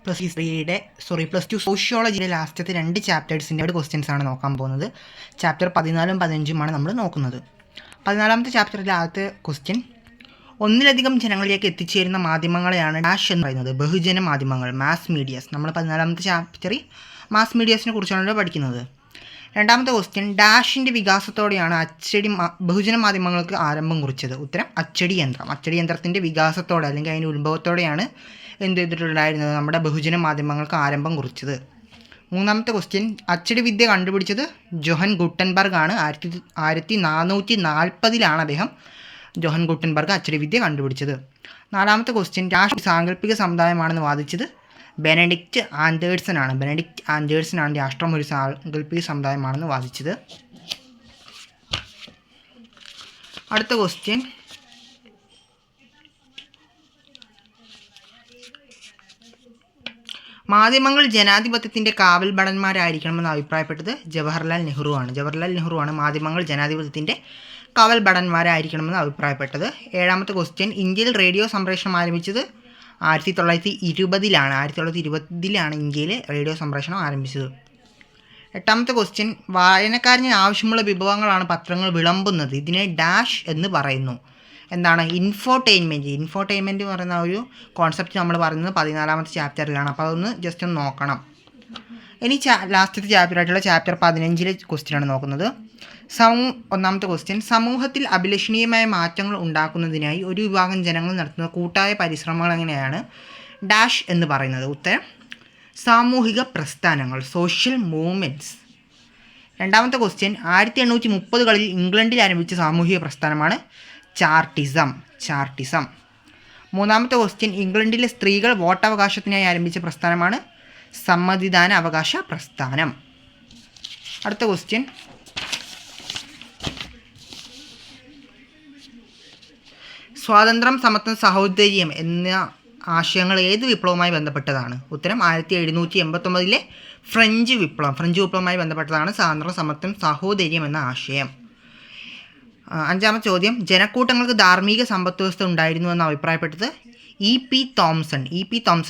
Plus two സോഷ്യോളജിയിലെ ലാസ്റ്റത്തെ 2 ചാപ്റ്റേഴ്സിൻ്റെ questions ആണ് നോക്കാൻ പോകുന്നത്. ചാപ്റ്റർ 14ഉം 15ഉമാണ് നമ്മൾ നോക്കുന്നത്. 14ാമത്തെ ചാപ്റ്ററിലെ ആദ്യത്തെ ക്വസ്റ്റ്യൻ, ഒന്നിലധികം ജനങ്ങളിലേക്ക് എത്തിച്ചേരുന്ന മാധ്യമങ്ങളെയാണ് ഡാഷ് എന്ന് പറയുന്നത്. ബഹുജന മാധ്യമങ്ങൾ, മാസ് മീഡിയാസ്. നമ്മൾ 14ാമത്തെ ചാപ്റ്ററിൽ മാസ് മീഡിയാസിനെ കുറിച്ചാണല്ലോ പഠിക്കുന്നത്. രണ്ടാമത്തെ ക്വസ്റ്റ്യൻ, ഡാഷിൻ്റെ വികാസത്തോടെയാണ് ബഹുജന മാധ്യമങ്ങൾക്ക് ആരംഭം കുറിച്ചത്. ഉത്തരം അച്ചടി യന്ത്രം. അച്ചടി യന്ത്രത്തിൻ്റെ വികാസത്തോടെ അല്ലെങ്കിൽ അതിൻ്റെ ഉത്ഭവത്തോടെയാണ് എന്ത് ചെയ്തിട്ടുണ്ടായിരുന്നത്, നമ്മുടെ ബഹുജന മാധ്യമങ്ങൾക്ക് ആരംഭം കുറിച്ചത്. മൂന്നാമത്തെ ക്വസ്റ്റ്യൻ, അച്ചടി വിദ്യ കണ്ടുപിടിച്ചത് ജോഹൻ ഗുട്ടൻബർഗ് ആണ്. 1440 അദ്ദേഹം ജോഹൻ ഗുട്ടൻബർഗ് അച്ചടി വിദ്യ കണ്ടുപിടിച്ചത്. നാലാമത്തെ ക്വസ്റ്റ്യൻ, രാഷ്ട്ര സാങ്കല്പിക സമുദായമാണെന്ന് വാദിച്ചത് ബെനഡിക്റ്റ് ആൻഡേഴ്സൺ ആണ്. ബെനഡിക്റ്റ് ആൻഡേഴ്സൺ ആണ് രാഷ്ട്രം ഒരു സാങ്കല്പിക സമുദായമാണെന്ന് വാദിച്ചത്. അടുത്ത ക്വസ്റ്റ്യൻ, മാധ്യമങ്ങൾ ജനാധിപത്യത്തിൻ്റെ കാവൽ ഭടന്മാരായിരിക്കണമെന്ന് അഭിപ്രായപ്പെട്ടത് ജവഹർലാൽ നെഹ്റു ആണ്. ജവഹർലാൽ നെഹ്റു ആണ് മാധ്യമങ്ങൾ ജനാധിപത്യത്തിൻ്റെ കാവൽ ഭടന്മാരായിരിക്കണമെന്ന് അഭിപ്രായപ്പെട്ടത്. ഏഴാമത്തെ ക്വസ്റ്റ്യൻ, ഇന്ത്യയിൽ റേഡിയോ സംപ്രേഷണം ആരംഭിച്ചത് 1920 1920 ഇന്ത്യയിൽ റേഡിയോ സംപ്രേഷണം ആരംഭിച്ചത്. എട്ടാമത്തെ ക്വസ്റ്റ്യൻ, വായനക്കാരന് ആവശ്യമുള്ള വിഭവങ്ങളാണ് പത്രങ്ങൾ വിളമ്പുന്നത്. ഇതിനെ ഡാഷ് എന്ന് പറയുന്നു. എന്താണ്? ഇൻഫോർടൈൻമെൻറ്റ് പറയുന്ന ഒരു കോൺസെപ്റ്റ് നമ്മൾ പറയുന്നത് 14ാമത്തെ ചാപ്റ്ററിലാണ്. അപ്പോൾ അതൊന്ന് ജസ്റ്റ് ഒന്ന് നോക്കണം. ഇനി ലാസ്റ്റത്തെ ചാപ്റ്ററായിട്ടുള്ള ചാപ്റ്റർ 15ലെ ക്വസ്റ്റ്യനാണ് നോക്കുന്നത്. ഒന്നാമത്തെ ക്വസ്റ്റ്യൻ, സമൂഹത്തിൽ അഭിലഷണീയമായ മാറ്റങ്ങൾ ഉണ്ടാക്കുന്നതിനായി ഒരു വിഭാഗം ജനങ്ങൾ നടത്തുന്ന കൂട്ടായ പരിശ്രമങ്ങൾ എങ്ങനെയാണ് ഡാഷ് എന്ന് പറയുന്നത്. ഉത്തരം സാമൂഹിക പ്രസ്ഥാനങ്ങൾ, സോഷ്യൽ മൂവ്മെൻറ്റ്സ്. രണ്ടാമത്തെ ക്വസ്റ്റ്യൻ, 1830കളിൽ ഇംഗ്ലണ്ടിൽ ആരംഭിച്ച സാമൂഹിക പ്രസ്ഥാനമാണ് ചാർട്ടിസം. മൂന്നാമത്തെ ക്വസ്റ്റ്യൻ, ഇംഗ്ലണ്ടിലെ സ്ത്രീകൾ വോട്ടവകാശത്തിനായി ആരംഭിച്ച പ്രസ്ഥാനമാണ് സമ്മതിദാന അവകാശ പ്രസ്ഥാനം. അടുത്ത ക്വസ്റ്റ്യൻ, സ്വാതന്ത്ര്യം, സമത്വം, സഹോദര്യം എന്ന ആശയങ്ങൾ ഏത് വിപ്ലവവുമായി ബന്ധപ്പെട്ടതാണ്. ഉത്തരം 1789 ഫ്രഞ്ച് വിപ്ലവവുമായി ബന്ധപ്പെട്ടതാണ് സ്വാതന്ത്ര്യം, സമത്വം, സഹോദര്യം എന്ന ആശയം. അഞ്ചാമത്തെ ചോദ്യം, ജനക്കൂട്ടങ്ങൾക്ക് ധാർമ്മിക സമ്പത്ത് വ്യവസ്ഥ ഉണ്ടായിരുന്നുവെന്ന് അഭിപ്രായപ്പെട്ടത് E.P. തോംസൺ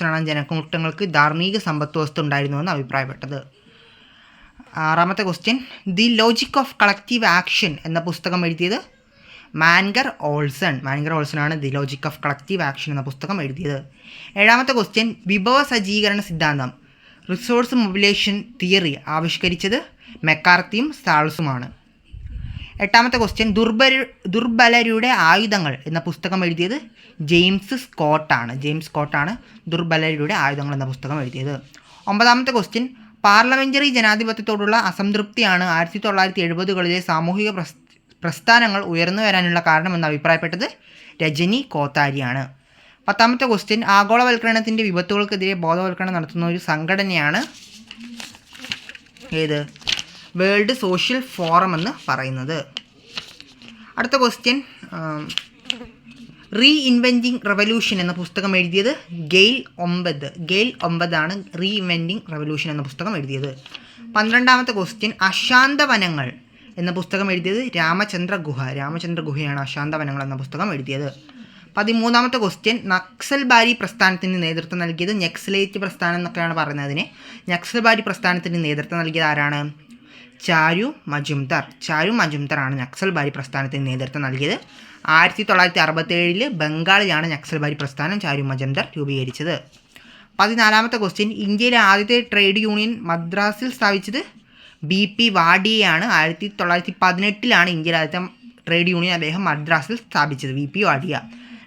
ആണ് ജനക്കൂട്ടങ്ങൾക്ക് ധാർമ്മിക സമ്പത്ത് വ്യവസ്ഥ ഉണ്ടായിരുന്നുവെന്ന് അഭിപ്രായപ്പെട്ടത്. ആറാമത്തെ question, the logic of collective action എന്ന പുസ്തകം എഴുതിയത് മാൻഗർ ഓൾസൺ ആണ് the logic of collective action എന്ന പുസ്തകം എഴുതിയത്. ഏഴാമത്തെ ക്വസ്റ്റ്യൻ, വിഭവ സജ്ജീകരണ സിദ്ധാന്തം റിസോഴ്സ് മൊബിലൈസേഷൻ തിയറി ആവിഷ്കരിച്ചത് മെക്കാർത്തിയും സാൾസുമാണ്. എട്ടാമത്തെ ക്വസ്റ്റ്യൻ, ദുർബലരുടെ ആയുധങ്ങൾ എന്ന പുസ്തകം എഴുതിയത് ജെയിംസ് സ്കോട്ടാണ് ദുർബലരുടെ ആയുധങ്ങൾ എന്ന പുസ്തകം എഴുതിയത്. ഒമ്പതാമത്തെ ക്വസ്റ്റ്യൻ, പാർലമെൻ്ററി ജനാധിപത്യത്തോടുള്ള അസംതൃപ്തിയാണ് 1970കളിലെ സാമൂഹിക പ്രസ്ഥാനങ്ങൾ ഉയർന്നു വരാനുള്ള കാരണമെന്ന് അഭിപ്രായപ്പെട്ടത് രജനി കോത്താരിയാണ്. പത്താമത്തെ ക്വസ്റ്റ്യൻ, ആഗോളവൽക്കരണത്തിൻ്റെ വിപത്തുകൾക്കെതിരെ ബോധവൽക്കരണം നടത്തുന്ന ഒരു സംഘടനയാണ് വേൾഡ് സോഷ്യൽ ഫോറം എന്ന് പറയുന്നത്. അടുത്ത ക്വസ്റ്റ്യൻ, റീ ഇൻവെൻറ്റിംഗ് റെവല്യൂഷൻ എന്ന പുസ്തകം എഴുതിയത് ഗെയിൽ ഒമ്പതാണ് റീ ഇൻവെൻറ്റിംഗ് റെവല്യൂഷൻ എന്ന പുസ്തകം എഴുതിയത്. 12ാമത്തെ ക്വസ്റ്റ്യൻ, അശാന്തവനങ്ങൾ എന്ന പുസ്തകം എഴുതിയത് രാമചന്ദ്ര ഗുഹയാണ് അശാന്തവനങ്ങൾ എന്ന പുസ്തകം എഴുതിയത്. 13ാമത്തെ ക്വസ്റ്റ്യൻ, നക്സൽബാരി പ്രസ്ഥാനത്തിന് നേതൃത്വം നൽകിയത് നക്സലൈറ്റ് പ്രസ്ഥാനം എന്നൊക്കെയാണ് പറയുന്നതിന്. നക്സൽബാരി പ്രസ്ഥാനത്തിന് നേതൃത്വം നൽകിയത് ആരാണ്? ചാരു മജുംദാറാണ് നക്സൽബാരി പ്രസ്ഥാനത്തിന് നേതൃത്വം നൽകിയത്. 1967 ബംഗാളിലാണ് നക്സൽബാരി പ്രസ്ഥാനം ചാരു മജുംദാർ രൂപീകരിച്ചത്. 14ാമത്തെ ക്വസ്റ്റ്യൻ, ഇന്ത്യയിലെ ആദ്യത്തെ ട്രേഡ് യൂണിയൻ മദ്രാസിൽ സ്ഥാപിച്ചത് BP വാഡിയയാണ്. 1918 ഇന്ത്യയിലെ ആദ്യത്തെ ട്രേഡ് യൂണിയൻ അദ്ദേഹം മദ്രാസിൽ സ്ഥാപിച്ചത്, BP വാഡിയ.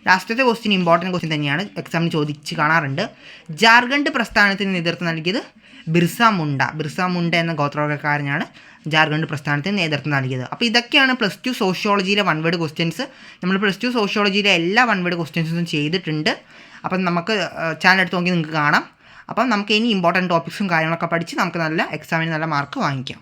ലാസ്റ്റത്തെ ക്വസ്റ്റ്യൻ ഇമ്പോർട്ടൻറ്റ് ക്വസ്റ്റ്യൻ തന്നെയാണ്, എക്സാമിന് ചോദിച്ച് കാണാറുണ്ട്. ജാർഖണ്ഡ് പ്രസ്ഥാനത്തിന് നേതൃത്വം നൽകിയത് ബിർസ മുണ്ട എന്ന ഗോത്രവർഗ്ഗക്കാരനാണ് ജാർഖണ്ഡ് പ്രസ്ഥാനത്തിന് നേതൃത്വം നൽകിയത്. അപ്പോൾ ഇതൊക്കെയാണ് പ്ലസ് ടു സോഷ്യോളജിയിലെ 1 വേർഡ് ക്വസ്റ്റ്യൻസ്. നമ്മൾ പ്ലസ് ടു സോഷ്യോളജിയിലെ എല്ലാ 1 വേർഡ് ക്വസ്റ്റ്യൻസും ചെയ്തിട്ടുണ്ട്. അപ്പം നമുക്ക് ചാനൽ എടുത്ത് നോക്കി നിങ്ങൾക്ക് കാണാം. അപ്പം നമുക്ക് ഇനി ഇമ്പോർട്ടൻറ്റ് ടോപ്പിക്സും കാര്യങ്ങളൊക്കെ പഠിച്ച് നമുക്ക് നല്ല എക്സാമിന് നല്ല മാർക്ക് വാങ്ങിക്കാം.